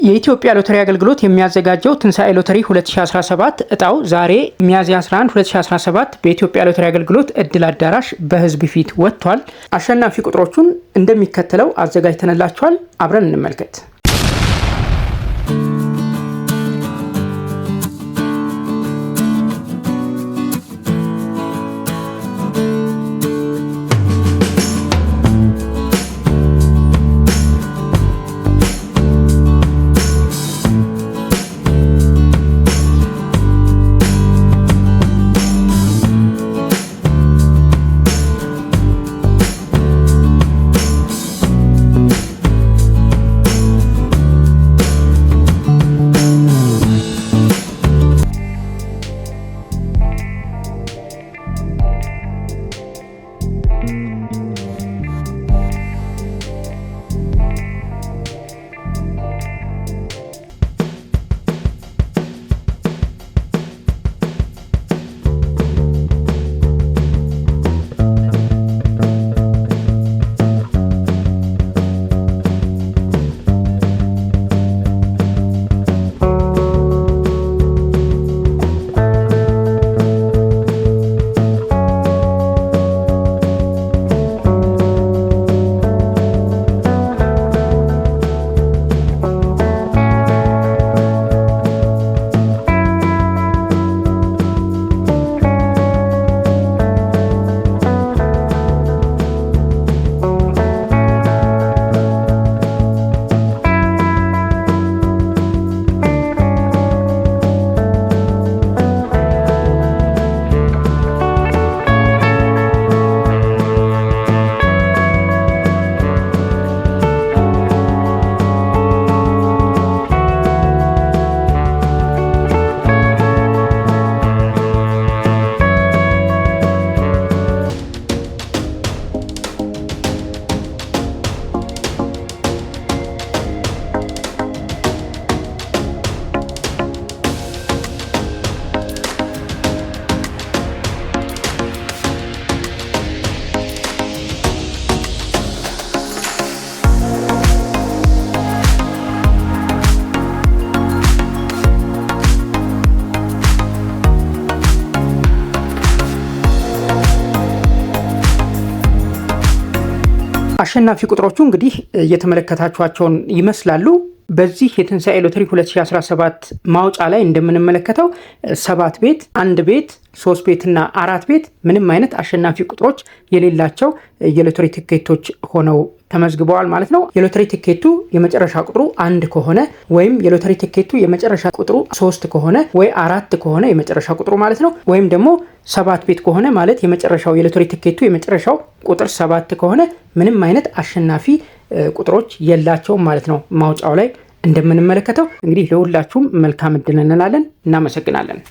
የኢትዮጵያ ሎተሪ አገልግሎት የሚያዘጋጀው ትንሳኤ ሎተሪ 2017 እጣው ዛሬ ሚያዝያ 11 2017 በኢትዮጵያ ሎተሪ አገልግሎት እድል አዳራሽ በህዝብ ፊት ወጥቷል። አሸናፊ ቁጥሮቹን እንደሚከተለው አዘጋጅተንላችኋል። አብረን እንመልከት። አሸናፊ ቁጥሮቹ እንግዲህ እየተመለከታችኋቸውን ይመስላሉ። በዚህ የትንሳኤ ሎተሪ 2017 ማውጫ ላይ እንደምንመለከተው 7 ቤት፣ 1 ቤት፣ 3 ቤትና 4 ቤት ምንም አይነት አሸናፊ ቁጥሮች የሌላቸው የሎተሪ ትኬቶች ሆነው ተመዝግበዋል ማለት ነው። የሎተሪ ትኬቱ የመጨረሻ ቁጥሩ 1 ከሆነ ወይም የሎተሪ ትኬቱ የመጨረሻ ቁጥሩ 3 ከሆነ ወይ 4 ከሆነ የመጨረሻ ቁጥሩ ማለት ነው፣ ወይም ደግሞ 7 ቤት ከሆነ ማለት የመጨረሻው የሎተሪ ትኬቱ የመጨረሻው ቁጥር 7 ከሆነ ምንም አይነት አሸናፊ ቁጥሮች የላቸውም ማለት ነው። ማውጫው ላይ እንደምንመለከተው እንግዲህ ለሁላችሁም መልካም እድል እንላለን። እናመሰግናለን።